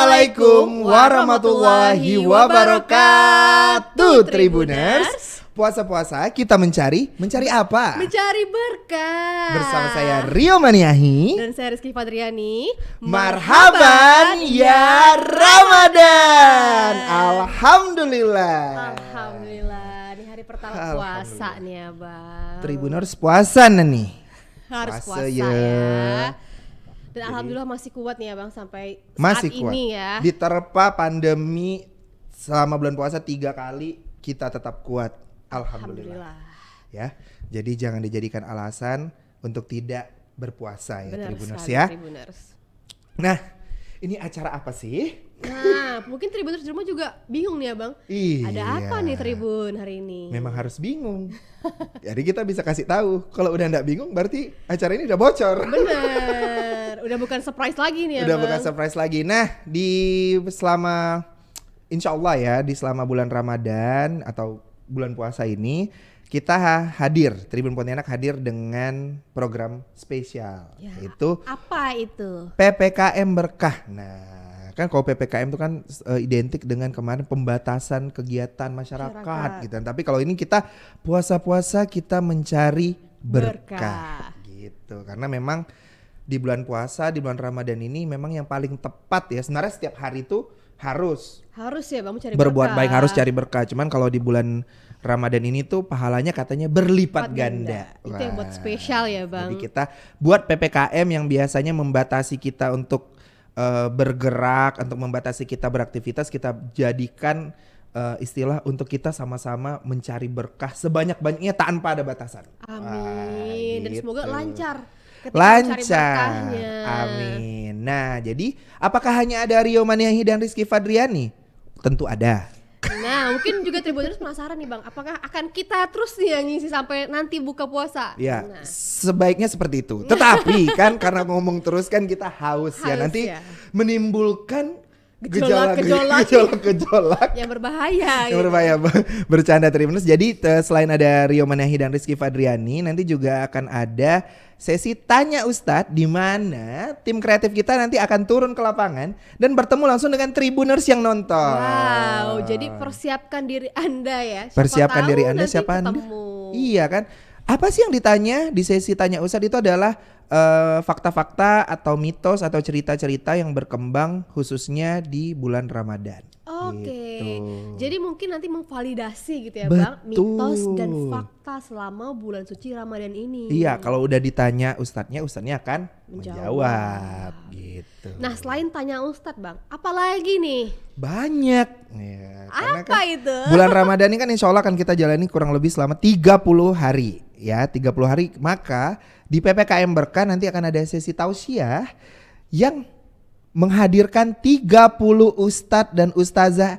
Assalamualaikum warahmatullahi wabarakatuh, Tribuners. Puasa-puasa kita mencari apa? Mencari berkah. Bersama saya Rio Maniahi dan saya Rizky Fadriani. Marhaban ya Ramadan. Alhamdulillah. Alhamdulillah. Ini hari pertama puasa nih ya Bang. Tribuners puasa nih. Harus puasa ya. Dan alhamdulillah masih kuat nih ya Bang sampai masih saat kuat. ini ya. Diterpa pandemi selama bulan puasa 3 kali kita tetap kuat. Alhamdulillah. Ya. Jadi jangan dijadikan alasan untuk tidak berpuasa ya. Benar Tribuners sekali, ya. Tribuners. Nah, ini acara apa sih? Nah, mungkin Tribuners di rumah juga bingung nih ya Bang. Iya. Ada apa nih Tribun hari ini? Memang harus bingung. Jadi kita bisa kasih tahu. Kalau udah nggak bingung berarti acara ini udah bocor. Bener. Udah bukan surprise lagi nih ya Udah Bang. bukan surprise lagi. Nah, selama insya Allah ya, di selama bulan Ramadan atau bulan puasa ini kita hadir, Tribun Pontianak hadir dengan program spesial, ya, yaitu apa itu? PPKM Berkah. Nah, kan kalau PPKM itu kan identik dengan kemarin pembatasan kegiatan masyarakat gitu. Tapi kalau ini kita puasa-puasa kita mencari berkah. Gitu. Karena memang di bulan puasa, di bulan Ramadan ini memang yang paling tepat ya. Sebenarnya setiap hari itu harus ya Bang mencari berbuat berkah. baik, harus cari berkah. Cuman kalau di bulan Ramadan ini tuh pahalanya katanya berlipat ganda. Itu yang buat spesial ya Bang. Jadi kita buat PPKM yang biasanya membatasi kita untuk bergerak, untuk membatasi kita beraktivitas, kita jadikan istilah untuk kita sama-sama mencari berkah sebanyak-banyaknya tanpa ada batasan. Amin. Dan semoga lancar. Lancar. Amin. Nah, jadi apakah hanya ada Rio Maniahi dan Rizky Fadriani? Tentu ada. Nah, mungkin juga Tribuners penasaran nih Bang, apakah akan kita terus nih yang ngisi sampai nanti buka puasa? Ya, nah, sebaiknya seperti itu. Tetapi kan karena ngomong terus kan kita haus ya, nanti ya. Menimbulkan gejolak yang berbahaya. Yang berbahaya. Bercanda Tribuners. Jadi selain ada Rio Maniahi dan Rizky Fadriani, nanti juga akan ada sesi tanya Ustadz di mana tim kreatif kita nanti akan turun ke lapangan dan bertemu langsung dengan Tribuners yang nonton. Wow, jadi persiapkan diri Anda ya. Persiapkan diri Anda, siapa Anda? ketemu. Iya kan? Apa sih yang ditanya di sesi tanya Ustadz itu adalah fakta-fakta atau mitos atau cerita-cerita yang berkembang khususnya di bulan Ramadan. Oke, Gitu. jadi mungkin nanti memvalidasi gitu ya Betul. Bang, mitos dan fakta selama bulan suci Ramadan ini. Iya, kalau udah ditanya ustadznya akan menjawab gitu. Nah, selain tanya ustadz Bang, apalagi nih? Banyak. Ya, Apa kan itu? Bulan Ramadan ini kan insya Allah akan kita jalani kurang lebih selama 30 hari. Ya, 30 hari. Maka di PPKM Berkah nanti akan ada sesi tausiah yang menghadirkan 30 ustadz dan ustazah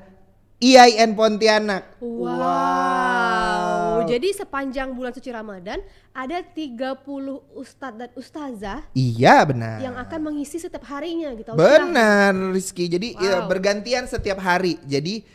IAIN Pontianak. Wow. Jadi sepanjang bulan suci Ramadan ada 30 ustadz dan ustazah Iya benar. yang akan mengisi setiap harinya gitu. Benar Rizky. Jadi Wow. bergantian setiap hari. Jadi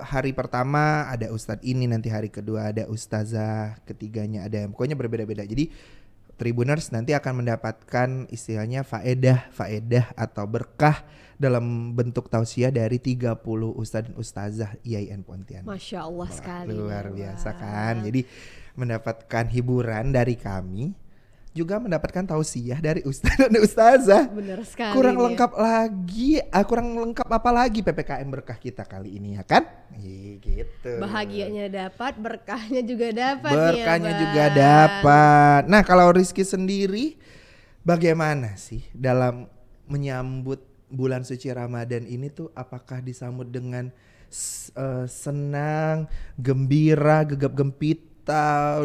hari pertama ada ustadz ini, nanti hari kedua ada ustazah, ketiganya ada, pokoknya berbeda-beda. Jadi Tribuners nanti akan mendapatkan istilahnya faedah atau berkah dalam bentuk tausiah dari 30 ustadz dan ustazah IAIN Pontianak. Masya Allah sekali. Luar biasa kan. Jadi mendapatkan hiburan dari kami, juga mendapatkan tausiah dari ustadz dan ustazah. Benar sekali. Kurang nih. lengkap apa lagi PPKM Berkah kita kali ini ya kan? Gitu. Bahagianya dapat, berkahnya juga dapat. Berkahnya nih ya, juga Bang. dapat. Nah, kalau Rizky sendiri bagaimana sih dalam menyambut bulan suci Ramadan ini tuh, apakah disambut dengan senang, gembira, gegap gempita,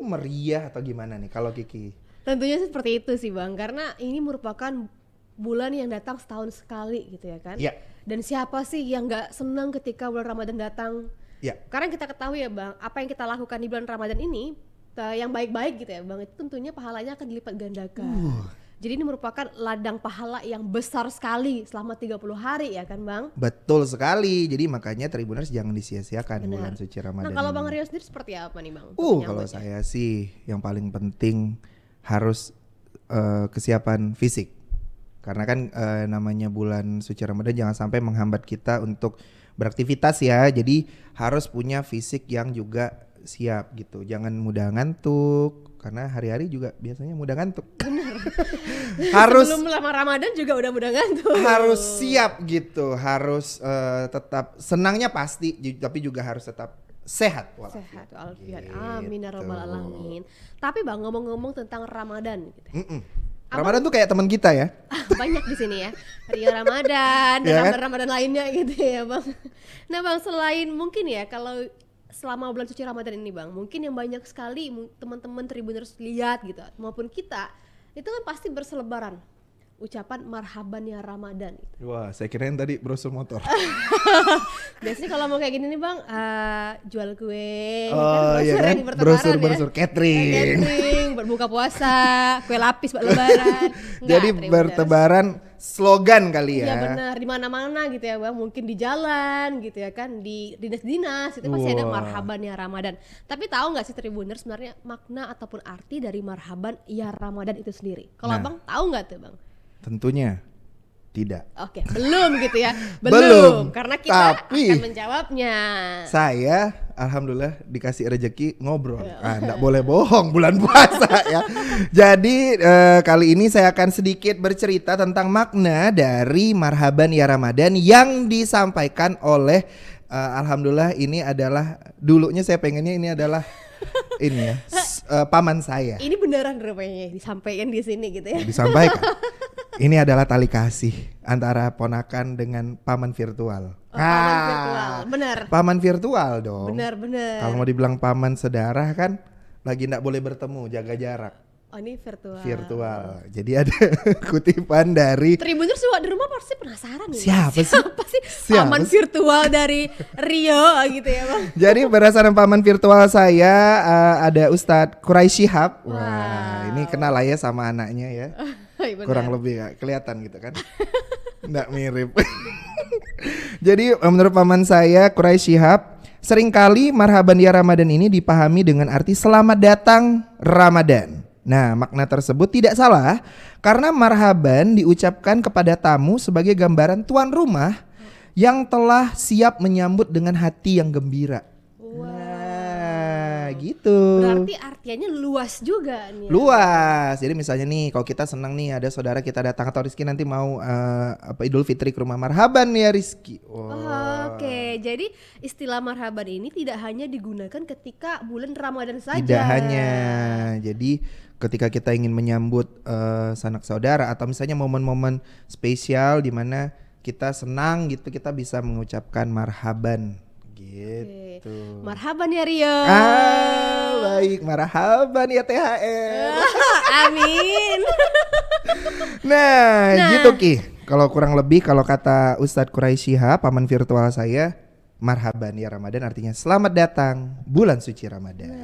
meriah atau gimana nih kalau Kiki? Tentunya seperti itu sih Bang, karena ini merupakan bulan yang datang setahun sekali gitu ya kan. Iya. Dan siapa sih yang gak senang ketika bulan Ramadan datang? Ya. Karena kita ketahui ya Bang, apa yang kita lakukan di bulan Ramadan ini yang baik-baik gitu ya Bang, itu tentunya pahalanya akan dilipat gandakan. Jadi ini merupakan ladang pahala yang besar sekali selama 30 hari ya kan Bang? Betul sekali. Jadi makanya Tribuners jangan disia-siakan Benar. bulan suci Ramadan. Nah kalau ini. Bang Rio sendiri seperti apa nih Bang? Kalau saya sih yang paling penting harus kesiapan fisik. Karena kan namanya bulan suci Ramadan jangan sampai menghambat kita untuk beraktivitas ya. Jadi harus punya fisik yang juga siap gitu. Jangan mudah ngantuk karena hari-hari juga biasanya mudah ngantuk. Harus Sebelum lama Ramadan juga udah mudah ngantuk. harus siap gitu. Harus tetap senangnya pasti tapi juga harus tetap sehat walafiat. Sehat walafiat. Gitu. Amin ya rabbal alamin. Tapi Bang, ngomong-ngomong tentang Ramadan gitu. Ramadan tuh kayak teman kita ya. Banyak di sini ya. Rio Ramadan dan Ya kan? Ramadan lainnya gitu ya, Bang. Nah, Bang, selain mungkin ya kalau selama bulan suci Ramadan ini, Bang, mungkin yang banyak sekali teman-teman Tribuners lihat gitu maupun kita itu kan pasti berselebaran ucapan marhaban ya Ramadan gitu. Wah, saya kirain tadi brosur motor. Biasanya kalau mau kayak gini nih, Bang, jual kue, Oh iya kan, yang bertebaran brosur ya. catering. Catering, berbuka puasa, kue lapis buat lebaran. Enggak, Jadi Tribuners. bertebaran slogan kali Iya ya. benar, di mana-mana gitu ya Bang, mungkin di jalan gitu ya kan, di dinas-dinas itu pasti ada Wah. marhaban ya Ramadan. Tapi tahu nggak sih Tribuners sebenarnya makna ataupun arti dari marhaban ya Ramadan itu sendiri? Kalau Nah. Abang tahu nggak tuh Bang? Tentunya tidak. Oke, belum gitu ya. Belum, Karena kita tapi- akan menjawabnya. Saya alhamdulillah dikasih rezeki ngobrol. Enggak boleh bohong bulan puasa ya. Jadi kali ini saya akan sedikit bercerita tentang makna dari marhaban ya Ramadan yang disampaikan oleh alhamdulillah ini adalah dulunya saya pengennya ini adalah ini ya paman saya. Ini beneran rupanya disampaikan di sini gitu ya. Disampaikan. Ini adalah tali kasih antara ponakan dengan paman virtual. Oh, paman virtual, bener. Paman virtual dong. Bener. Kalau mau dibilang paman sedarah kan lagi nggak boleh bertemu, jaga jarak. Oh, ini virtual. Virtual. Jadi ada kutipan dari Tribuners semua di rumah pasti penasaran nih. Siapa sih? Siapa sih Siapa paman sih? virtual dari Rio gitu ya Bang? Jadi berdasarkan paman virtual saya ada Ustadz Quraisy Shihab. Wah, Wow. ini kenal lah ya sama anaknya ya. Iya, benar. Kurang lebih ya, kelihatan gitu kan. Nggak mirip. Jadi menurut paman saya Quraisy Shihab, seringkali marhaban ya Ramadan ini dipahami dengan arti selamat datang Ramadan. Nah, makna tersebut tidak salah karena marhaban diucapkan kepada tamu sebagai gambaran tuan rumah yang telah siap menyambut dengan hati yang gembira. Nah, gitu. Berarti artinya luas juga nih. ya. Luas. Jadi misalnya nih kalau kita senang nih ada saudara kita datang atau Rizky nanti mau Idul Fitri ke rumah marhaban ya Rizky. Oke, jadi istilah marhaban ini tidak hanya digunakan ketika bulan Ramadan saja. Tidak hanya. Jadi ketika kita ingin menyambut sanak saudara atau misalnya momen-momen spesial di mana kita senang gitu kita bisa mengucapkan marhaban gitu. Marhaban ya Rio. Baik, marhaban ya THR. Amin. Nah, Nah. gitu Ki. Kalau kurang lebih kalau kata Ustadz Quraisy Shihab, paman virtual saya, marhaban ya Ramadan artinya selamat datang bulan suci Ramadan.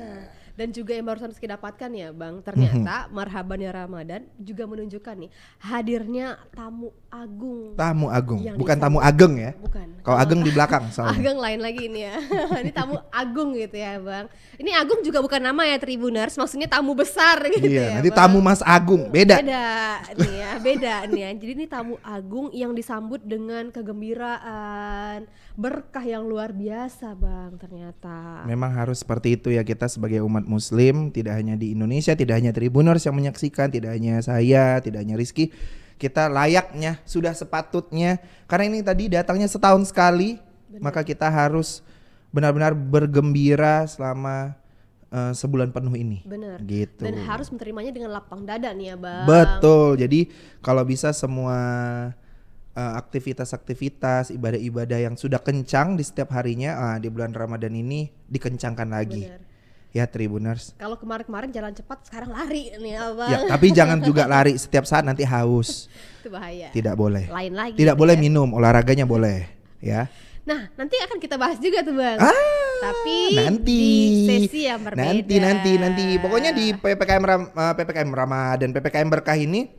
Dan juga yang barusan Rizky dapatkan ya Bang, ternyata marhaban ya Ramadan juga menunjukkan nih hadirnya tamu agung. Tamu agung, Yang bukan disambut. tamu ageng ya. Bukan. Kalau ageng di belakang soalnya. Ageng lain lagi ini ya. Ini tamu agung gitu ya Bang. Ini agung juga bukan nama ya Tribuners, maksudnya tamu besar gitu ya. Iya, nanti Bang. tamu Mas Agung, beda. Beda nih ya. Jadi ini tamu agung yang disambut dengan kegembiraan, berkah yang luar biasa Bang ternyata. Memang harus seperti itu ya kita sebagai umat muslim, tidak hanya di Indonesia, tidak hanya Tribuners yang menyaksikan, tidak hanya saya, tidak hanya Rizky. Kita layaknya, sudah sepatutnya, karena ini tadi datangnya setahun sekali, maka kita harus benar-benar bergembira selama sebulan penuh ini. Bener. Gitu. Dan harus menerimanya dengan lapang dada nih ya Bang. Betul. Jadi kalau bisa semua aktivitas-aktivitas, ibadah-ibadah yang sudah kencang di setiap harinya di bulan Ramadan ini dikencangkan lagi. Bener. Ya Tribuners. Kalau kemarin-kemarin jalan cepat, sekarang lari nih ya Bang. Ya, tapi jangan juga lari setiap saat nanti haus. Itu bahaya. Tidak boleh. Lain lagi. Tidak gitu boleh ya. minum, olahraganya boleh, ya. Nah, nanti akan kita bahas juga tuh Bang. Tapi Nanti di sesi yang berbeda. Nanti. Pokoknya di PPKM Ramadan, PPKM Berkah ini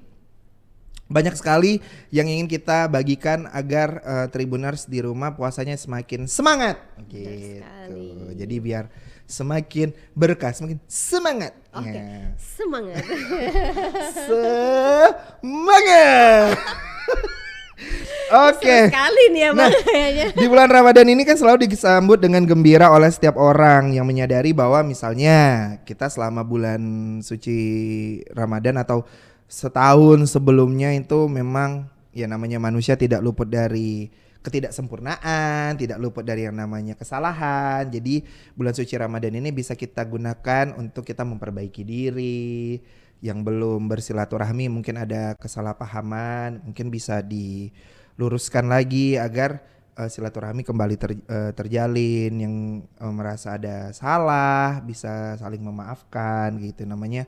banyak sekali yang ingin kita bagikan agar Tribuners di rumah puasanya semakin semangat gitu. sekali. Jadi biar semakin berkah, semakin semangat. Oke, Ya. semangat. Semangat. Oke. Seru sekali nih ya Bang kayaknya. Di bulan Ramadan ini kan selalu disambut dengan gembira oleh setiap orang yang menyadari bahwa misalnya kita selama bulan suci Ramadan atau setahun sebelumnya itu memang ya namanya manusia tidak luput dari ketidaksempurnaan, tidak luput dari yang namanya kesalahan. Jadi bulan suci Ramadan ini bisa kita gunakan untuk kita memperbaiki diri. Yang belum bersilaturahmi mungkin ada kesalahpahaman, mungkin bisa diluruskan lagi agar silaturahmi kembali terjalin. Yang merasa ada salah bisa saling memaafkan gitu, namanya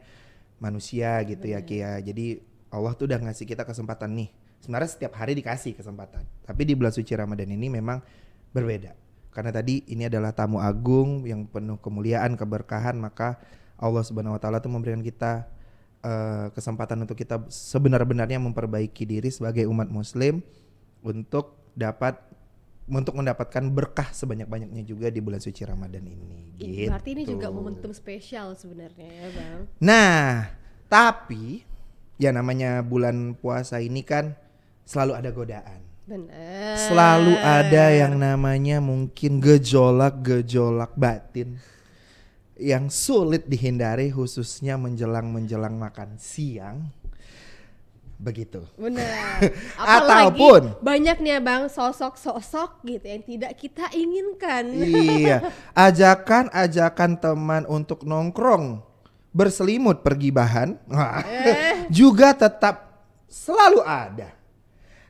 manusia gitu ya Ki ya. Jadi Allah tuh udah ngasih kita kesempatan nih. Sebenarnya setiap hari dikasih kesempatan. Tapi di bulan suci Ramadan ini memang berbeda. Karena tadi ini adalah tamu agung yang penuh kemuliaan, keberkahan, maka Allah Subhanahu wa taala tuh memberikan kita kesempatan untuk kita sebenar-benarnya memperbaiki diri sebagai umat muslim untuk mendapatkan berkah sebanyak-banyaknya juga di bulan suci Ramadan ini. Gitu. Berarti ini juga momentum spesial sebenarnya ya Bang. Nah, tapi ya namanya bulan puasa ini kan selalu ada godaan. Benar. Selalu ada yang namanya mungkin gejolak batin yang sulit dihindari, khususnya menjelang makan siang. Begitu. Benar. Ataupun banyak nih ya Bang sosok-sosok gitu yang tidak kita inginkan. iya, ajakan teman untuk nongkrong berselimut pergi bahan juga tetap selalu ada.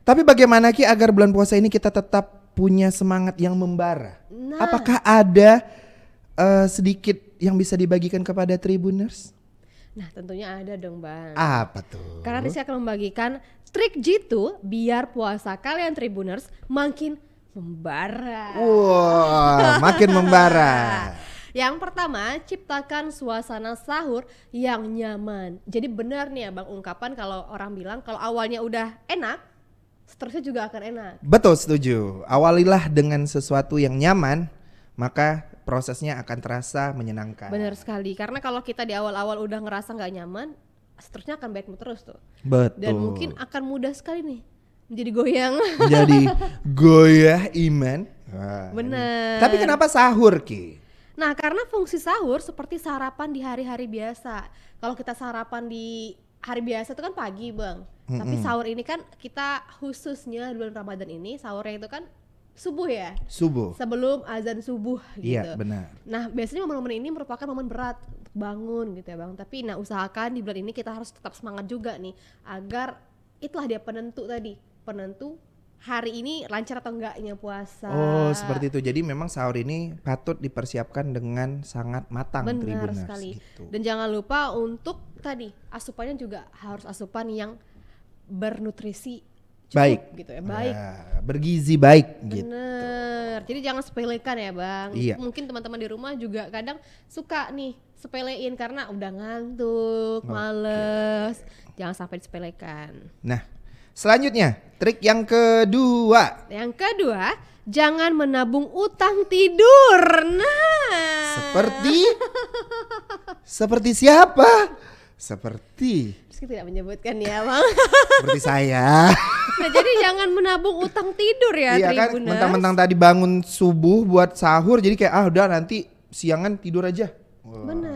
Tapi bagaimana Ki agar bulan puasa ini kita tetap punya semangat yang membara? Nah. Apakah ada sedikit yang bisa dibagikan kepada Tribuners? Nah tentunya ada dong Bang. Apa tuh? Karena saya akan membagikan trik jitu biar puasa kalian Tribuners makin membara. Wah, makin membara. Yang pertama, ciptakan suasana sahur yang nyaman. Jadi benar nih ya Bang ungkapan kalau orang bilang kalau awalnya udah enak, seterusnya juga akan enak. Betul, setuju. Awalilah dengan sesuatu yang nyaman, maka prosesnya akan terasa menyenangkan. Benar sekali, karena kalau kita di awal-awal udah ngerasa nggak nyaman, seterusnya akan bad mood terus tuh. Betul. Dan mungkin akan mudah sekali nih menjadi goyang. Jadi goyah iman. Wah, Bener. Tapi kenapa sahur Ki? Nah karena fungsi sahur seperti sarapan di hari-hari biasa. Kalau kita sarapan di hari biasa itu kan pagi Bang. Tapi sahur ini kan kita khususnya di bulan Ramadan ini sahurnya itu kan subuh ya. Subuh. Sebelum azan subuh gitu. Iya benar. Nah biasanya momen-momen ini merupakan momen berat untuk bangun gitu ya Bang. Tapi usahakan di bulan ini kita harus tetap semangat juga nih. Agar itulah dia penentu tadi. Penentu hari ini lancar atau enggaknya puasa. Oh seperti itu. Jadi memang sahur ini patut dipersiapkan dengan sangat matang. Benar Tribuners, sekali. gitu. Dan jangan lupa untuk tadi asupannya juga harus asupan yang bernutrisi cukup Baik. gitu ya. Baik. Ya, bergizi baik gitu. Bener. Jadi jangan sepelekan ya Bang. Iya. Mungkin teman-teman di rumah juga kadang suka nih sepelein karena udah ngantuk, males. Jangan sampai disepelekan. Nah, selanjutnya trik yang kedua. Yang kedua, jangan menabung utang tidur. Nah. Seperti siapa? Seperti Terus kita tidak menyebutkan ya Bang. seperti saya. Nah, jadi jangan menabung utang tidur ya Iya kan, Tribuners. mentang-mentang tadi bangun subuh buat sahur, jadi kayak udah nanti siangan tidur aja. Wah, Bener.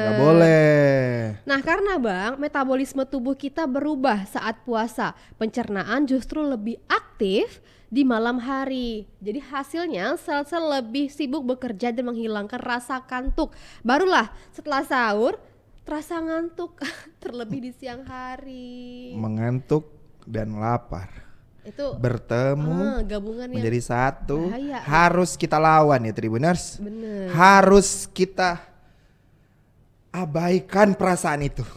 nggak boleh. Nah karena Bang, metabolisme tubuh kita berubah saat puasa. Pencernaan justru lebih aktif di malam hari. Jadi hasilnya sel-sel lebih sibuk bekerja dan menghilangkan rasa kantuk. Barulah setelah sahur terasa ngantuk terlebih di siang hari. Mengantuk dan lapar Itu bertemu gabungan yang menjadi satu. bahaya. Harus kita lawan ya Tribuners. bener. Harus kita abaikan perasaan itu.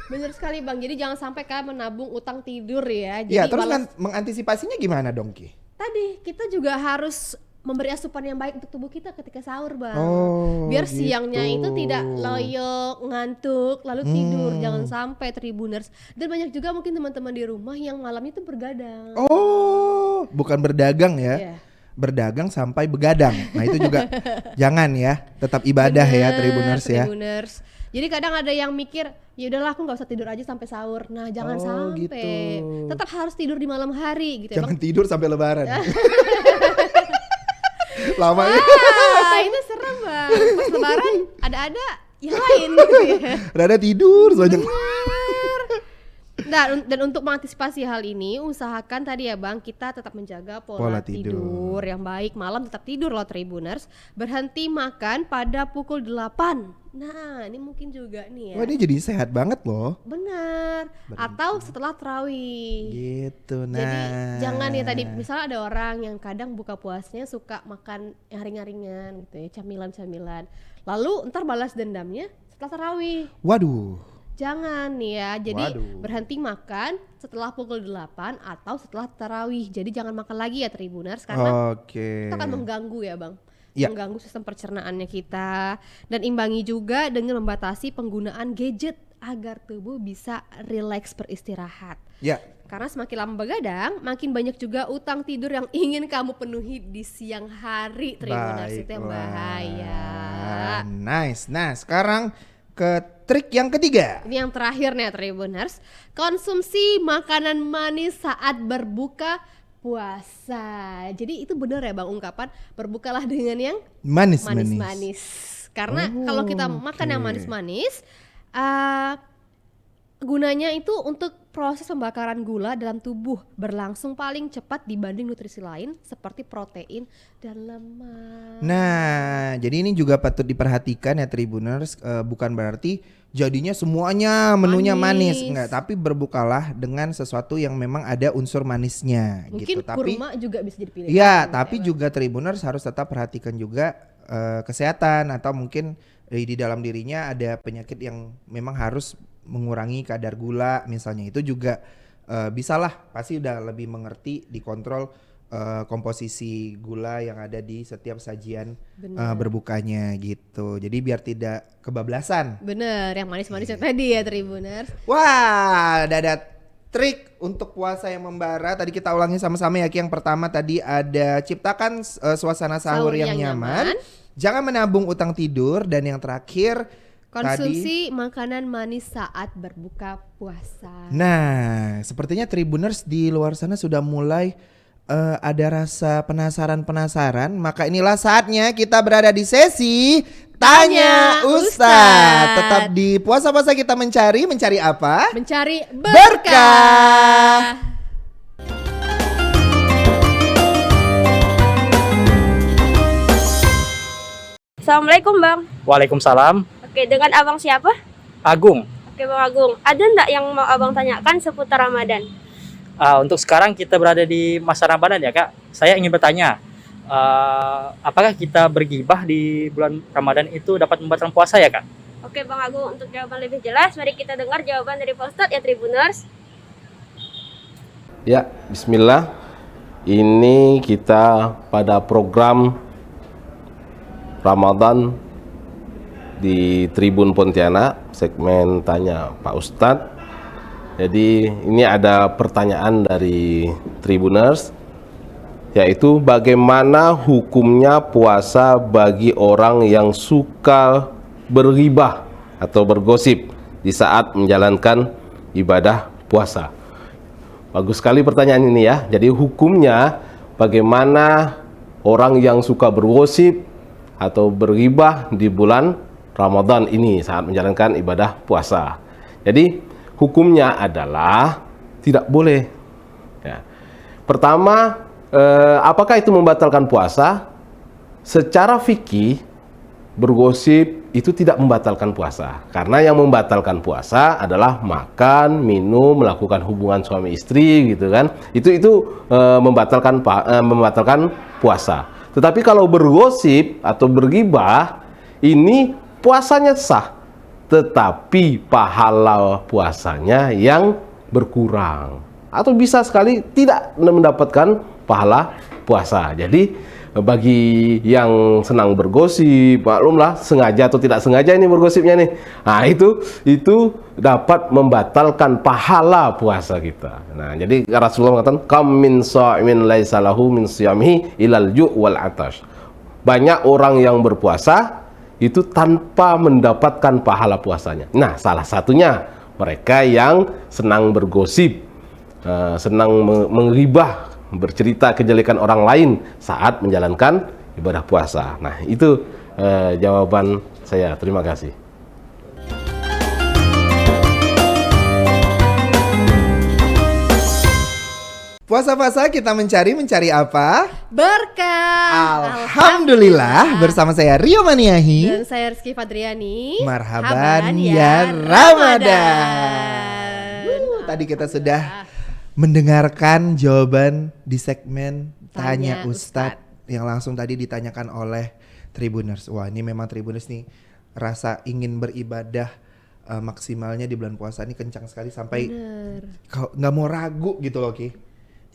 Bener sekali Bang. Jadi jangan sampai kalian menabung utang tidur ya. Jadi Ya terus balas- mengantisipasinya gimana dong Ki? tadi kita juga harus memberi asupan yang baik untuk tubuh kita ketika sahur, Bang. Oh, Biar gitu. siangnya itu tidak loyo, ngantuk, lalu tidur. Jangan sampai Tribuners. Dan banyak juga mungkin teman-teman di rumah yang malamnya itu bergadang. Oh, bukan berdagang ya. Iya. Berdagang sampai begadang. Nah, itu juga jangan ya. Tetap ibadah ya Bener, Tribuners ya. Tribuners. Jadi kadang ada yang mikir, ya udahlah aku nggak usah tidur aja sampai sahur. Nah, jangan Oh, sampai. gitu. Tetap harus tidur di malam hari gitu ya, Jangan Bang. tidur sampai lebaran. Lama ya. Itu serem, Bang. Pas lebaran ada yang lain gitu ya. Rada tidur banyak. Nah, dan untuk mengantisipasi hal ini, usahakan tadi ya Bang, kita tetap menjaga pola Pola tidur. tidur yang baik. Malam tetap tidur loh Tribuners. Berhenti makan pada pukul 8. Nah, ini mungkin juga nih ya. Wah, ini jadi sehat banget loh. Benar. Atau setelah tarawih. Gitu. Nah. Jadi jangan ya tadi misalnya ada orang yang kadang buka puasnya suka makan yang ringan-ringan gitu ya, camilan-camilan. Lalu ntar balas dendamnya setelah tarawih. Waduh. Jangan nih ya, jadi Waduh. berhenti makan setelah pukul 8 atau setelah tarawih. Jadi jangan makan lagi ya Tribuners, karena Oke. itu akan mengganggu ya Bang. Ya. Mengganggu sistem pencernaannya kita. Dan imbangi juga dengan membatasi penggunaan gadget agar tubuh bisa rileks beristirahat. Ya. Karena semakin lama begadang, makin banyak juga utang tidur yang ingin kamu penuhi di siang hari Tribuners. Itu yang bahaya. Nice. Nah, sekarang ke trik yang ketiga. Ini yang terakhir nih Tribuners, konsumsi makanan manis saat berbuka puasa. Jadi itu benar ya Bang ungkapan berbukalah dengan yang Manis-manis. manis-manis. Karena Oh, kalau kita makan yang oke. manis-manis, gunanya itu untuk proses pembakaran gula dalam tubuh berlangsung paling cepat dibanding nutrisi lain seperti protein dan lemak. Nah, jadi ini juga patut diperhatikan ya Tribuners, bukan berarti jadinya semuanya menunya manis, Manis. enggak, tapi berbukalah dengan sesuatu yang memang ada unsur manisnya Mungkin gitu. Tapi kurma juga bisa jadi pilihan. ya, tapi juga Tribuners harus tetap perhatikan juga kesehatan atau mungkin di dalam dirinya ada penyakit yang memang harus mengurangi kadar gula misalnya, itu juga bisalah pasti udah lebih mengerti dikontrol komposisi gula yang ada di setiap sajian Bener. berbukanya gitu. Jadi biar tidak kebablasan. Bener, yang manis-manis yang tadi ya Tribuners. Wah, ada trik untuk puasa yang membara. Tadi kita ulangi sama-sama ya Ki. Yang pertama tadi ada ciptakan suasana sahur yang nyaman. Jangan menabung utang tidur, dan yang terakhir Konsumsi makanan manis saat berbuka puasa. Nah, sepertinya Tribuners di luar sana sudah mulai ada rasa penasaran-penasaran. Maka inilah saatnya kita berada di sesi Tanya Ustadz. Tetap di puasa-puasa kita mencari apa? Mencari Berkah. berkah. Assalamualaikum Bang. Waalaikumsalam. Oke, dengan Abang siapa? Agung. Oke Bang Agung, ada ndak yang mau Abang tanyakan seputar Ramadan? Untuk sekarang kita berada di masa Ramadan ya Kak. Saya ingin bertanya, apakah kita bergibah di bulan Ramadan itu dapat membatalkan puasa ya Kak? Oke Bang Agung, untuk jawaban lebih jelas, mari kita dengar jawaban dari Pak Ustadz ya Tribuners. Ya, bismillah. Ini kita pada program Ramadan di Tribun Pontianak, segmen Tanya Pak Ustadz. Jadi ini ada pertanyaan dari Tribuners, yaitu bagaimana hukumnya puasa bagi orang yang suka berghibah atau bergosip di saat menjalankan ibadah puasa. Bagus sekali pertanyaan ini ya. Jadi hukumnya bagaimana orang yang suka bergosip atau berghibah di bulan Ramadan ini saat menjalankan ibadah puasa. Jadi hukumnya adalah tidak boleh. Ya. Pertama, apakah itu membatalkan puasa? Secara fikih, bergosip itu tidak membatalkan puasa. Karena yang membatalkan puasa adalah makan, minum, melakukan hubungan suami istri gitu kan. Itu membatalkan puasa. Tetapi kalau bergosip atau bergibah, ini puasanya sah, tetapi pahala puasanya yang berkurang, atau bisa sekali tidak mendapatkan pahala puasa. Jadi bagi yang senang bergosip, maklumlah sengaja atau tidak sengaja ini bergosipnya nih. Nah, itu dapat membatalkan pahala puasa kita. Nah, jadi Rasulullah mengatakan kam min sha'imin laisa lahu min siyamihi ilal ju' wal atash. Banyak orang yang berpuasa itu tanpa mendapatkan pahala puasanya. Nah, salah satunya mereka yang senang bergosip, senang menggibah, bercerita kejelekan orang lain saat menjalankan ibadah puasa. Nah, itu jawaban saya. Terima kasih. Puasa-puasa kita mencari apa? Berkah. Alhamdulillah, bersama saya Rio Maniahi. Dan saya Rizky Fadriani. Marhaban ya Ramadan. Tadi kita sudah mendengarkan jawaban di segmen Tanya Ustadz yang langsung tadi ditanyakan oleh Tribuners. Wah, ini memang Tribuners nih rasa ingin beribadah maksimalnya di bulan puasa ini kencang sekali sampai nggak mau ragu gitu loh, Ki.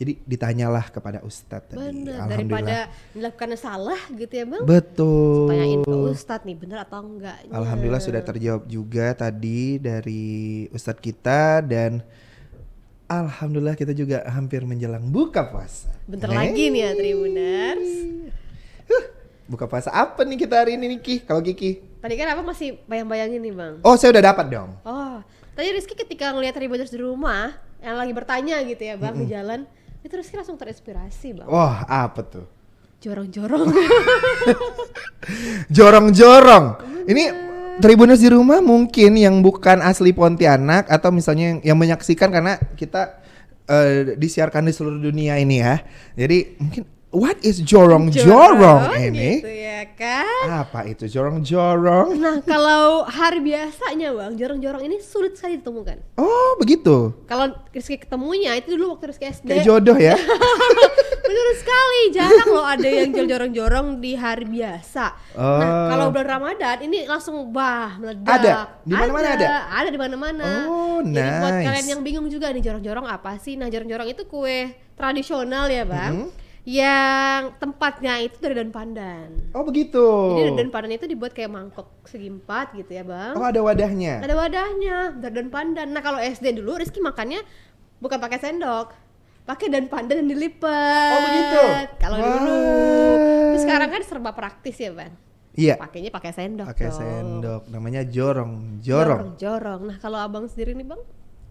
Jadi ditanyalah kepada Ustadz tadi. Bener, daripada melakukan salah gitu ya Bang. Betul. Tanyain ke Ustadz nih bener atau enggak. Alhamdulillah sudah terjawab juga tadi dari Ustadz kita, dan alhamdulillah kita juga hampir menjelang buka puasa. Bentar lagi nih ya Tribuners. Buka puasa apa nih kita hari ini nih, Ki? Kalau Kiki? Tadi kan apa masih bayang-bayangin nih Bang. Oh, saya udah dapat dong. Oh, tadi Rizky ketika ngelihat Tribuners di rumah yang lagi bertanya gitu ya Bang di jalan, itu Rizky langsung terinspirasi Bang. Wah, apa tuh? Jorong-jorong. Jorong-jorong. Ini Tribuners di rumah mungkin yang bukan asli Pontianak atau misalnya yang menyaksikan karena kita disiarkan di seluruh dunia ini ya. Jadi mungkin what is jorong-jorong ini? Gitu ya kan? Apa itu jorong-jorong? Nah, kalau hari biasanya Bang, jorong-jorong ini sulit sekali ditemukan. Oh, begitu. Kalau Rizky ketemunya itu dulu waktu Rizky SD. Kayak jodoh ya. Bener sekali, jarang loh ada yang jorong-jorong di hari biasa. Nah, kalau bulan Ramadan ini langsung meledak. Ada? Di mana-mana ada? Ada di mana-mana. Oh, Jadi buat nice. kalian yang bingung juga nih jorong-jorong apa sih? Nah, jorong-jorong itu kue tradisional ya Bang. Yang tempatnya itu dari daun pandan. Oh, begitu. Jadi daun pandan itu dibuat kayak mangkok segi empat gitu ya Bang. Oh, ada wadahnya. Ada wadahnya dari daun pandan. Nah, kalau SD dulu Rizky makannya bukan pakai sendok, pakai daun pandan dan dilipat. Oh, begitu. Kalau Wah. dulu. Terus sekarang kan serba praktis ya Bang. Iya. Pakainya pakai sendok. Pakai dong. sendok. Namanya jorong. Jorong. Nah, kalau Abang sendiri nih Bang,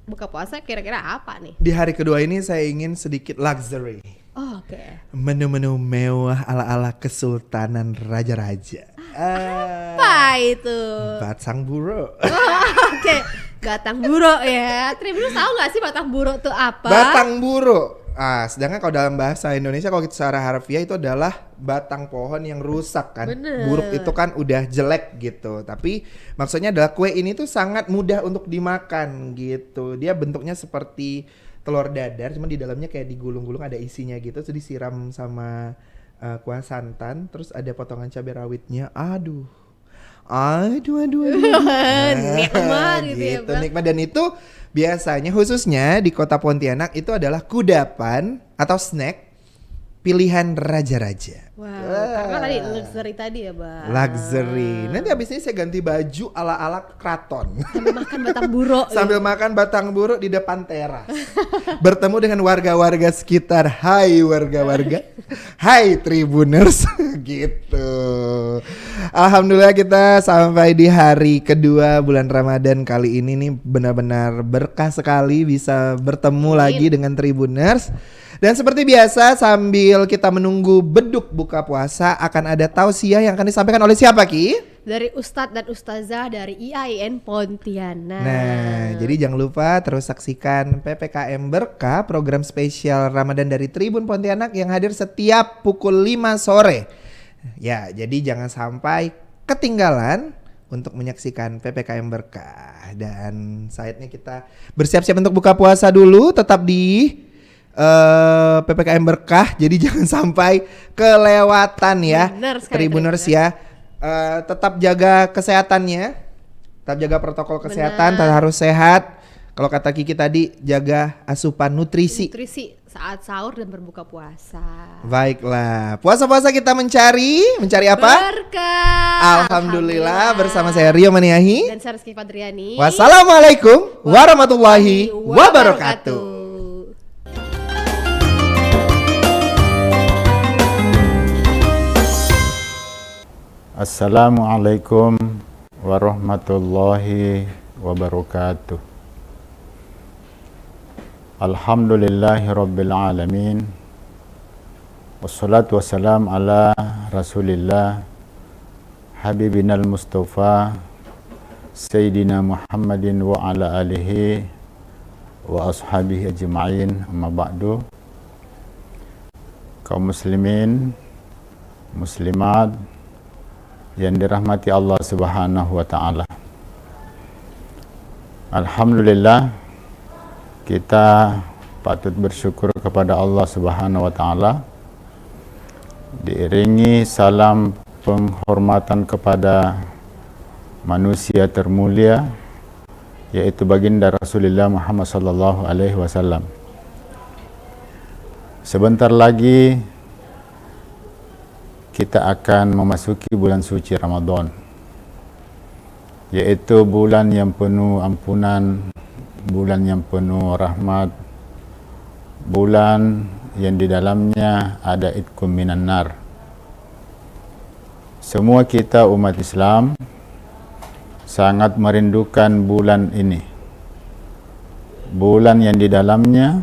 buka puasa kira-kira apa nih? Di hari kedua ini saya ingin sedikit luxury. Oh, oke. Menu-menu mewah ala-ala Kesultanan Raja-Raja. Apa itu? Batang buro. Oke, batang buro ya. Tribuners tahu nggak sih batang buro itu apa? Batang buro. Sedangkan kalau dalam bahasa Indonesia kalau kita secara harfiah itu adalah batang pohon yang rusak kan. Bener. Buruk itu kan udah jelek gitu. Tapi maksudnya adalah kue ini tuh sangat mudah untuk dimakan gitu. Dia bentuknya seperti telur dadar, cuma di dalamnya kayak digulung-gulung ada isinya gitu. Terus disiram sama kuah santan, terus ada potongan cabai rawitnya. Aduh. Nikmat gitu ya, Bang. Nikmat. Dan itu biasanya khususnya di kota Pontianak itu adalah kudapan atau snack pilihan raja-raja. Wow, karena tadi luxury tadi ya Bang. Luxury. Nanti habis ini saya ganti baju ala-ala keraton. Sambil makan batang buro. Sambil makan batang buro di depan teras. Bertemu dengan warga-warga sekitar. Hai warga-warga. Hai Tribuners. Gitu. Alhamdulillah kita sampai di hari kedua bulan Ramadan kali ini nih benar-benar berkah sekali bisa bertemu lagi dengan Tribuners. Dan seperti biasa sambil kita menunggu beduk buka puasa akan ada tausiah yang akan disampaikan oleh siapa, Ki? Dari Ustadz dan Ustazah dari IAIN Pontianak. Nah, jadi jangan lupa terus saksikan PPKM Berkah, program spesial Ramadan dari Tribun Pontianak yang hadir setiap pukul 5 sore. Ya, jadi jangan sampai ketinggalan untuk menyaksikan PPKM Berkah. Dan saatnya kita bersiap-siap untuk buka puasa dulu, tetap di PPKM Berkah, jadi jangan sampai kelewatan ya. Tribuners ya. Tetap jaga kesehatannya, tetap jaga protokol kesehatan, harus sehat. Kalau kata Kiki tadi, jaga asupan nutrisi. saat sahur dan berbuka puasa. Baiklah, puasa-puasa kita mencari apa? Berkah. Alhamdulillah, bersama saya Rio Maniahi. Dan saya Rizky Fadriani. Wassalamualaikum warahmatullahi wabarakatuh. Assalamualaikum warahmatullahi wabarakatuh. Alhamdulillahi rabbil alamin. Wassalatu wassalam ala rasulillah habibina al-mustafa Sayyidina Muhammadin wa ala alihi wa ashabihi ajma'in, amma ba'du. Kaum muslimin, muslimat yang dirahmati Allah Subhanahu wa taala. Alhamdulillah, kita patut bersyukur kepada Allah Subhanahu wa taala, diiringi salam penghormatan kepada manusia termulia, yaitu baginda Rasulullah Muhammad sallallahu alaihi wasallam. Sebentar lagi kita akan memasuki bulan suci Ramadan, yaitu bulan yang penuh ampunan, bulan yang penuh rahmat, bulan yang di dalamnya ada itqum minan nar. Semua kita umat Islam sangat merindukan bulan ini, bulan yang di dalamnya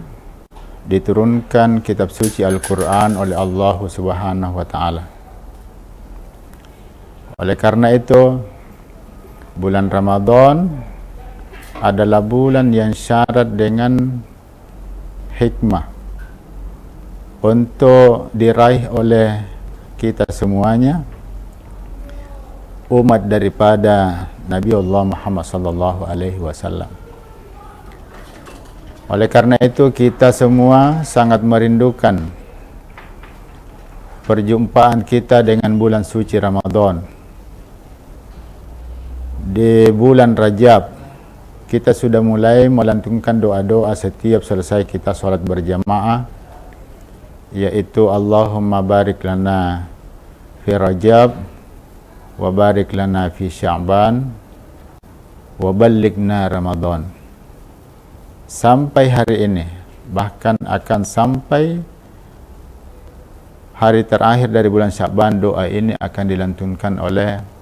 diturunkan kitab suci Al-Quran oleh Allah Subhanahu wa ta'ala. Oleh karena itu, bulan Ramadan adalah bulan yang syarat dengan hikmah untuk diraih oleh kita semuanya, umat daripada Nabi Allah Muhammad sallallahu alaihi wasallam. Oleh karena itu, kita semua sangat merindukan perjumpaan kita dengan bulan suci Ramadan. Di bulan Rajab kita sudah mulai melantunkan doa-doa setiap selesai kita sholat berjamaah, yaitu Allahumma barik lana fi Rajab wa barik lana fi Sya'ban wa ballighna Ramadan. Sampai hari ini, bahkan akan sampai hari terakhir dari bulan Sya'ban, doa ini akan dilantunkan oleh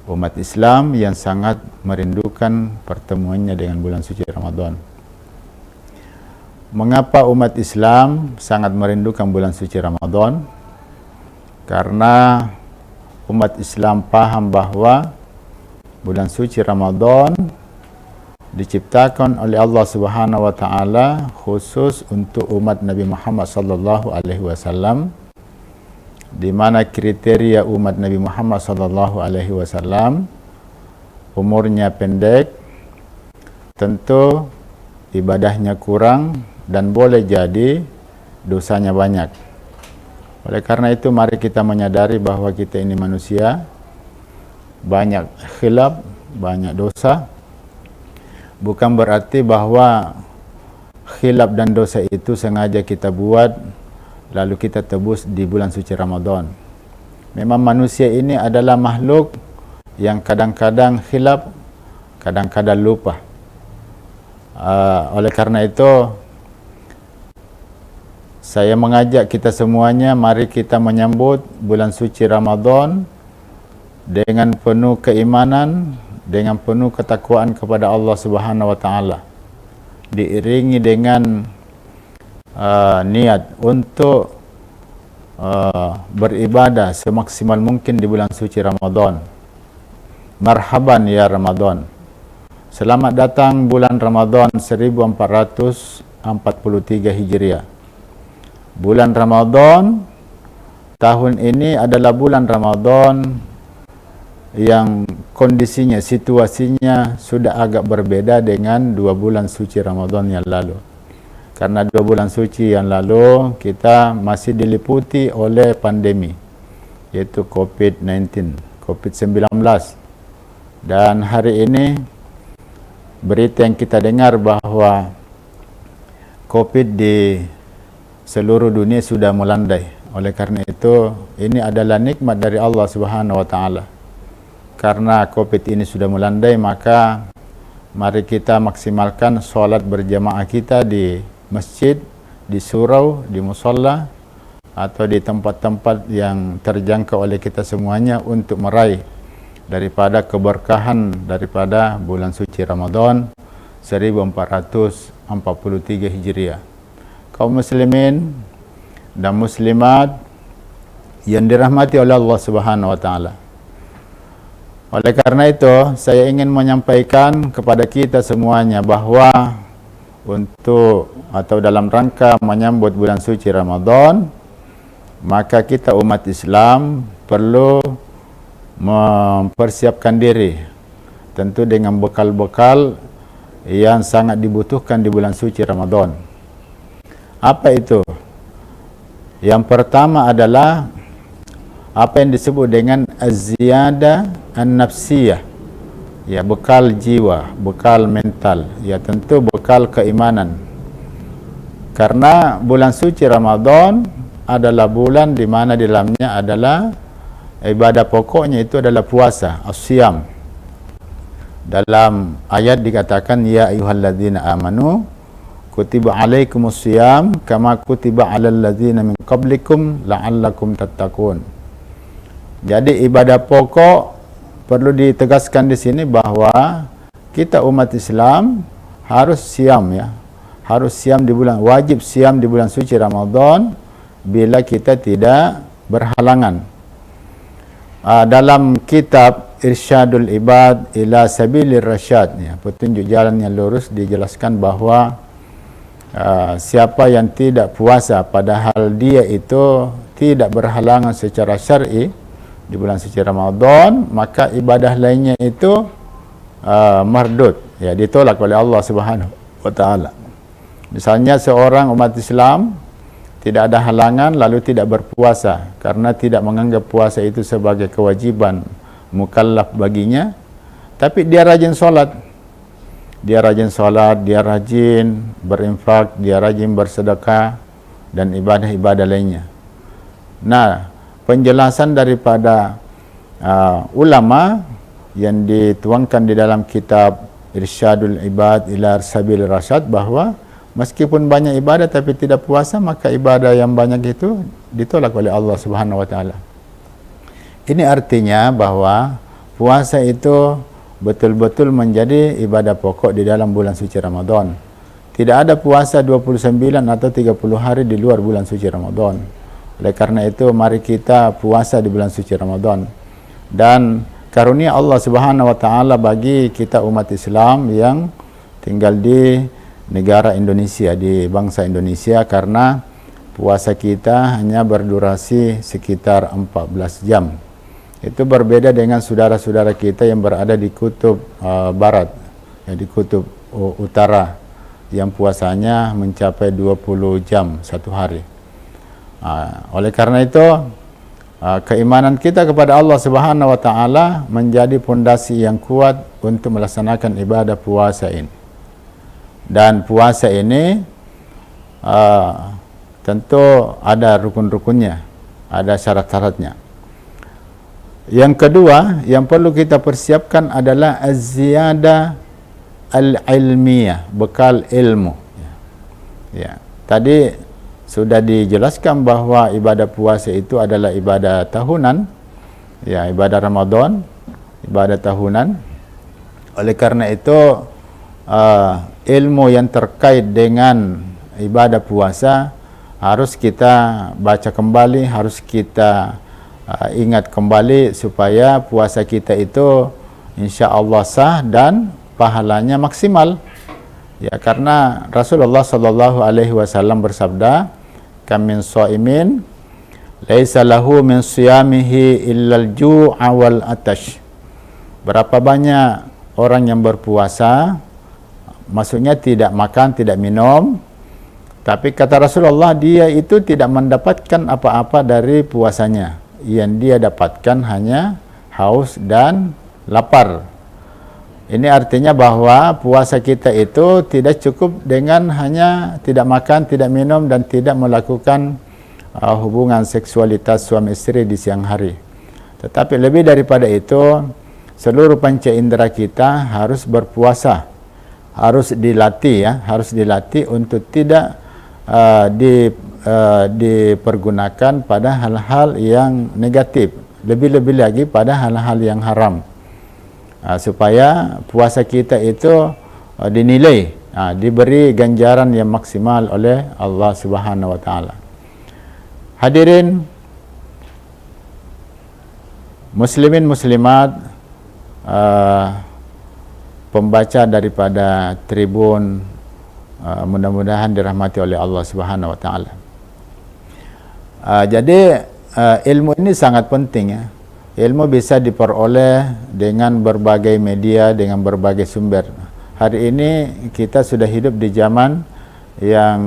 umat Islam yang sangat merindukan pertemuannya dengan bulan suci Ramadan. Mengapa umat Islam sangat merindukan bulan suci Ramadan? Karena umat Islam paham bahwa bulan suci Ramadan diciptakan oleh Allah Subhanahu wa taala khusus untuk umat Nabi Muhammad sallallahu alaihi wasallam, di mana kriteria umat Nabi Muhammad sallallahu alaihi wasallam umurnya pendek, tentu ibadahnya kurang, dan boleh jadi dosanya banyak. Oleh karena itu, mari kita menyadari bahwa kita ini manusia, banyak khilaf, banyak dosa. Bukan berarti bahwa khilaf dan dosa itu sengaja kita buat lalu kita tebus di bulan suci Ramadan. Memang manusia ini adalah makhluk yang kadang-kadang khilaf, kadang-kadang lupa. Oleh karena itu, saya mengajak kita semuanya, mari kita menyambut bulan suci Ramadan dengan penuh keimanan, dengan penuh ketakwaan kepada Allah Subhanahu wa taala, diiringi dengan niat untuk beribadah semaksimal mungkin di bulan suci Ramadan. Marhaban ya Ramadan. Selamat datang bulan Ramadan 1443 Hijriah. Bulan Ramadan tahun ini adalah bulan Ramadan yang kondisinya, situasinya sudah agak berbeda dengan 2 bulan suci Ramadan yang lalu. Karena 2 bulan suci yang lalu kita masih diliputi oleh pandemi, yaitu COVID-19, COVID-19. Dan hari ini berita yang kita dengar bahwa COVID di seluruh dunia sudah melandai. Oleh karena itu, ini adalah nikmat dari Allah Subhanahu wa taala. Karena Covid ini sudah melandai, maka mari kita maksimalkan solat berjamaah kita di masjid, di surau, di musalla, atau di tempat-tempat yang terjangkau oleh kita semuanya untuk meraih daripada keberkahan daripada bulan suci Ramadan 1443 Hijriah. Kaum muslimin dan muslimat yang dirahmati oleh Allah Subhanahu wa taala. Oleh karena itu, saya ingin menyampaikan kepada kita semuanya bahwa untuk atau dalam rangka menyambut bulan suci Ramadan, maka kita umat Islam perlu mempersiapkan diri, tentu dengan bekal-bekal yang sangat dibutuhkan di bulan suci Ramadan. Apa itu? Yang pertama adalah apa yang disebut dengan az-ziyadah an-nafsiyah. Ya, bekal jiwa, bekal mental, ya tentu bekal keimanan. Karena bulan suci Ramadan adalah bulan di mana di dalamnya adalah ibadah pokoknya itu adalah puasa, as-siyam. Dalam ayat dikatakan ya ayyuhalladzina amanu kutiba alaikumus siyam kama kutiba alal ladzina min qablikum la'allakum tattaqun. Jadi ibadah pokok perlu ditegaskan di sini bahwa kita umat Islam harus siam, ya. Harus siam di bulan, wajib siam di bulan suci Ramadan bila kita tidak berhalangan. Dalam kitab Irsyadul Ibad ila Sabilir Rasyad, ya, petunjuk jalan yang lurus, dijelaskan bahwa siapa yang tidak puasa padahal dia itu tidak berhalangan secara syar'i di bulan suci Ramadan, maka ibadah lainnya itu mardud, ya, ditolak oleh Allah Subhanahu wa taala. Misalnya seorang umat Islam tidak ada halangan lalu tidak berpuasa karena tidak menganggap puasa itu sebagai kewajiban mukallaf baginya, tapi dia rajin solat, dia rajin berinfak, dia rajin bersedekah dan ibadah-ibadah lainnya. Nah, penjelasan daripada ulama yang dituangkan di dalam kitab Irsyadul Ibad ila Sabilir Rasyad bahwa meskipun banyak ibadah tapi tidak puasa, maka ibadah yang banyak itu ditolak oleh Allah Subhanahu wa taala. Ini artinya bahwa puasa itu betul-betul menjadi ibadah pokok di dalam bulan suci Ramadan. Tidak ada puasa 29 atau 30 hari di luar bulan suci Ramadan. Oleh karena itu, mari kita puasa di bulan suci Ramadan. Dan karunia Allah Subhanahu wa taala bagi kita umat Islam yang tinggal di negara Indonesia, di bangsa Indonesia, karena puasa kita hanya berdurasi sekitar 14 jam. Itu berbeda dengan saudara-saudara kita yang berada di kutub barat, ya, di kutub utara, yang puasanya mencapai 20 jam satu hari. Oleh karena itu, keimanan kita kepada Allah Subhanahu wa taala menjadi pondasi yang kuat untuk melaksanakan ibadah puasa ini. Dan puasa ini tentu ada rukun-rukunnya, ada syarat-syaratnya. Yang kedua yang perlu kita persiapkan adalah az-ziyadah al-ilmiyah, bekal ilmu. Ya. Tadi sudah dijelaskan bahwa ibadah puasa itu adalah ibadah tahunan, ya, ibadah Ramadan, ibadah tahunan. Oleh karena itu ilmu yang terkait dengan ibadah puasa harus kita baca kembali, harus kita ingat kembali supaya puasa kita itu insya Allah sah dan pahalanya maksimal. Ya, karena Rasulullah sallallahu alaihi wasallam bersabda, "Kam min shaimin laisa lahu min siyamihi illal ju'a wal atash." Berapa banyak orang yang berpuasa, maksudnya tidak makan, tidak minum, tapi kata Rasulullah dia itu tidak mendapatkan apa-apa dari puasanya. Yang dia dapatkan hanya haus dan lapar. Ini artinya bahwa puasa kita itu tidak cukup dengan hanya tidak makan, tidak minum, dan tidak melakukan hubungan seksualitas suami istri di siang hari. Tetapi lebih daripada itu, seluruh panca indera kita harus berpuasa, harus dilatih ya, harus dilatih untuk tidak dipergunakan pada hal-hal yang negatif, lebih-lebih lagi pada hal-hal yang haram. Supaya puasa kita itu dinilai, diberi ganjaran yang maksimal oleh Allah Subhanahu wa taala. Hadirin muslimin muslimat, pembaca daripada Tribun, mudah-mudahan dirahmati oleh Allah Subhanahu wa taala. Jadi ilmu ini sangat penting ya. Ilmu bisa diperoleh dengan berbagai media, dengan berbagai sumber. Hari ini kita sudah hidup di zaman yang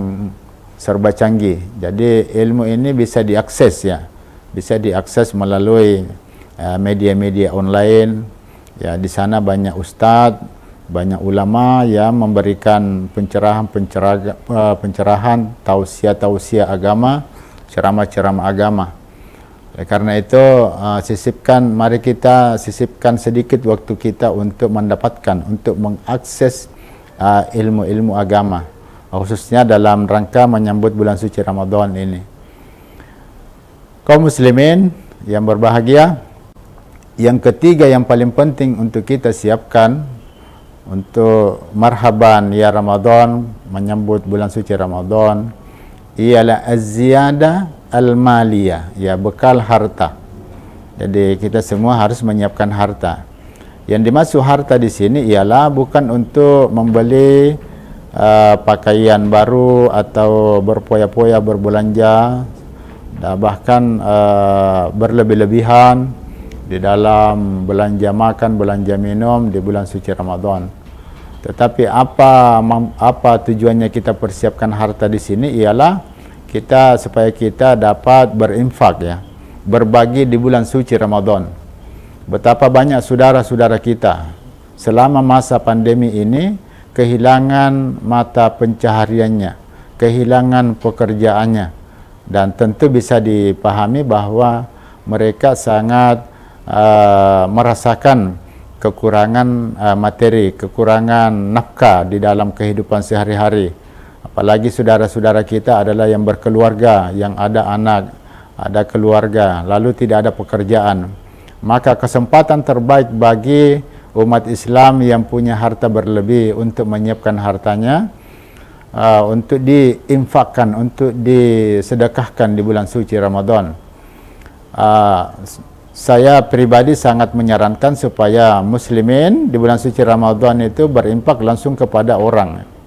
serba canggih. Jadi ilmu ini bisa diakses ya. Bisa diakses melalui media-media online. Ya, di sana banyak ustadz, banyak ulama yang memberikan pencerahan, tausiah agama, ceramah-ceramah agama. Karena itu mari kita sisipkan sedikit waktu kita untuk mendapatkan, untuk mengakses ilmu-ilmu agama, khususnya dalam rangka menyambut bulan suci Ramadan ini. Kaum muslimin yang berbahagia, yang ketiga yang paling penting untuk kita siapkan untuk marhaban ya Ramadan, menyambut bulan suci Ramadan, ialah az-ziyadah al-maliyah, ya, bekal harta. Jadi kita semua harus menyiapkan harta. Yang dimaksud harta di sini ialah bukan untuk membeli pakaian baru atau berpoya-poya berbelanja, bahkan berlebih-lebihan di dalam belanja makan, belanja minum di bulan suci Ramadan. Tetapi apa tujuannya kita persiapkan harta di sini ialah supaya kita dapat berinfak ya, berbagi di bulan suci Ramadan. Betapa banyak saudara-saudara kita selama masa pandemi ini kehilangan mata pencahariannya, kehilangan pekerjaannya, dan tentu bisa dipahami bahwa mereka sangat merasakan kekurangan materi, kekurangan nafkah di dalam kehidupan sehari-hari. Apalagi saudara-saudara kita adalah yang berkeluarga, yang ada anak, ada keluarga, lalu tidak ada pekerjaan. Maka kesempatan terbaik bagi umat Islam yang punya harta berlebih untuk menyiapkan hartanya, untuk diinfakkan, untuk disedekahkan di bulan suci Ramadan. Saya pribadi sangat menyarankan supaya muslimin di bulan suci Ramadan itu berinfak langsung kepada orang.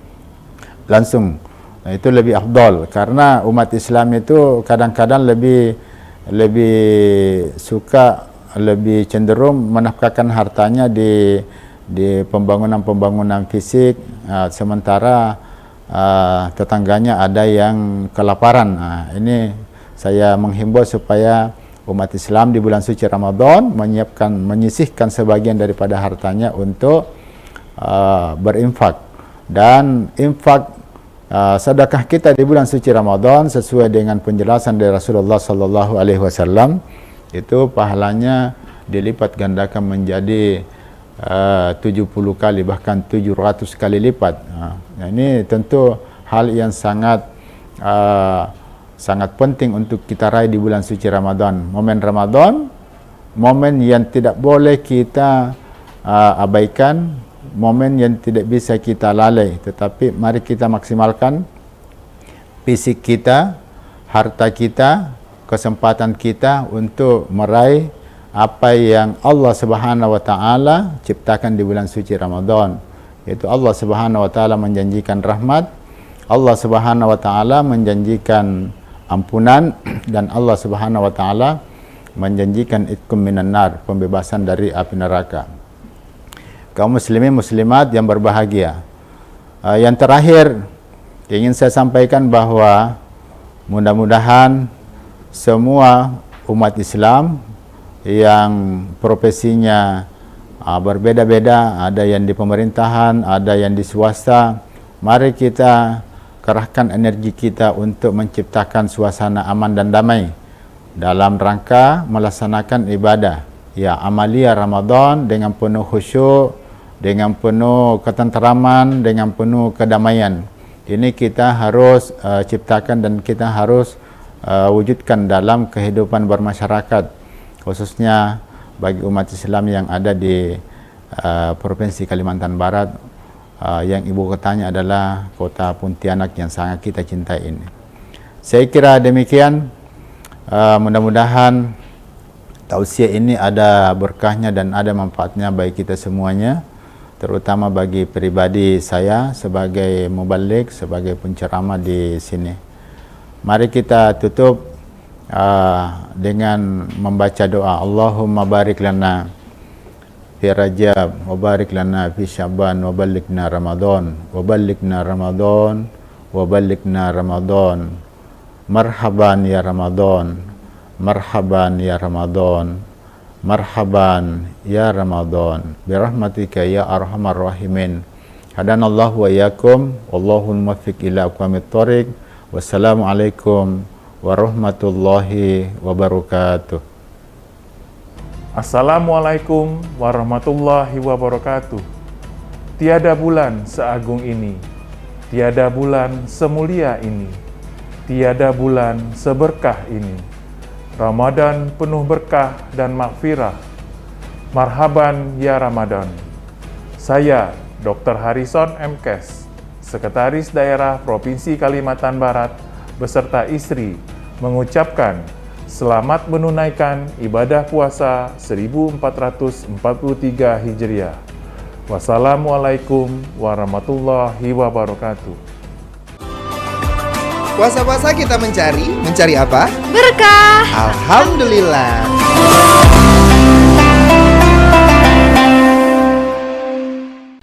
Langsung. Nah, itu lebih afdal karena umat Islam itu kadang-kadang lebih suka, lebih cenderung menafkahkan hartanya di pembangunan fisik, sementara tetangganya ada yang kelaparan. Nah, ini saya menghimbau supaya umat Islam di bulan suci Ramadan menyisihkan sebagian daripada hartanya untuk berinfak. Dan infak sedekah kita di bulan suci Ramadan sesuai dengan penjelasan dari Rasulullah sallallahu alaihi wasallam itu pahalanya dilipat gandakan menjadi 70 kali, bahkan 700 kali lipat. Nah, ini tentu hal yang sangat penting untuk kita raih di bulan suci Ramadan. Momen Ramadan, momen yang tidak boleh kita abaikan, momen yang tidak bisa kita lalai, tetapi mari kita maksimalkan fisik kita, harta kita, kesempatan kita untuk meraih apa yang Allah Subhanahu wa taala ciptakan di bulan suci Ramadan. Yaitu Allah Subhanahu wa taala menjanjikan rahmat, Allah Subhanahu wa taala menjanjikan ampunan, dan Allah Subhanahu wa taala menjanjikan itqum minan nar, pembebasan dari api neraka. Kaum muslimin muslimat yang berbahagia, yang terakhir ingin saya sampaikan bahwa mudah-mudahan semua umat Islam yang profesinya berbeda-beda, ada yang di pemerintahan, ada yang di swasta. Mari kita kerahkan energi kita untuk menciptakan suasana aman dan damai dalam rangka melaksanakan ibadah ya amalia Ramadan dengan penuh khusyuk, dengan penuh ketenteraman, dengan penuh kedamaian. Ini kita harus ciptakan dan kita harus wujudkan dalam kehidupan bermasyarakat, khususnya bagi umat Islam yang ada di Provinsi Kalimantan Barat, yang ibu kotanya adalah kota Pontianak yang sangat kita cintai ini. Saya kira demikian. Mudah-mudahan tausiah ini ada berkahnya dan ada manfaatnya bagi kita semuanya, terutama bagi pribadi saya sebagai mubalik, sebagai penceramah di sini. Mari kita tutup dengan membaca doa. Allahumma barik lana fi Rajab wa barik lana fi Sya'ban wa ballighna Ramadan wa ballighna Ramadan wa ballighna Ramadan. Marhaban ya Ramadan, marhaban ya Ramadan, marhaban ya Ramadan, birahmatika ya arhamar rahimin. Hadanallahu wa iyyakum, wallahul muwaffiq ila aqwamit thoriq. Wassalamualaikum warahmatullahi wabarakatuh. Assalamualaikum warahmatullahi wabarakatuh. Tiada bulan seagung ini, tiada bulan semulia ini, tiada bulan seberkah ini. Ramadan penuh berkah dan maghfirah. Marhaban ya Ramadan. Saya Dr. Harrison M. Kes, Sekretaris Daerah Provinsi Kalimantan Barat beserta istri mengucapkan selamat menunaikan ibadah puasa 1443 Hijriah. Wassalamualaikum warahmatullahi wabarakatuh. Puasa-puasa kita mencari apa? Berkah. Alhamdulillah.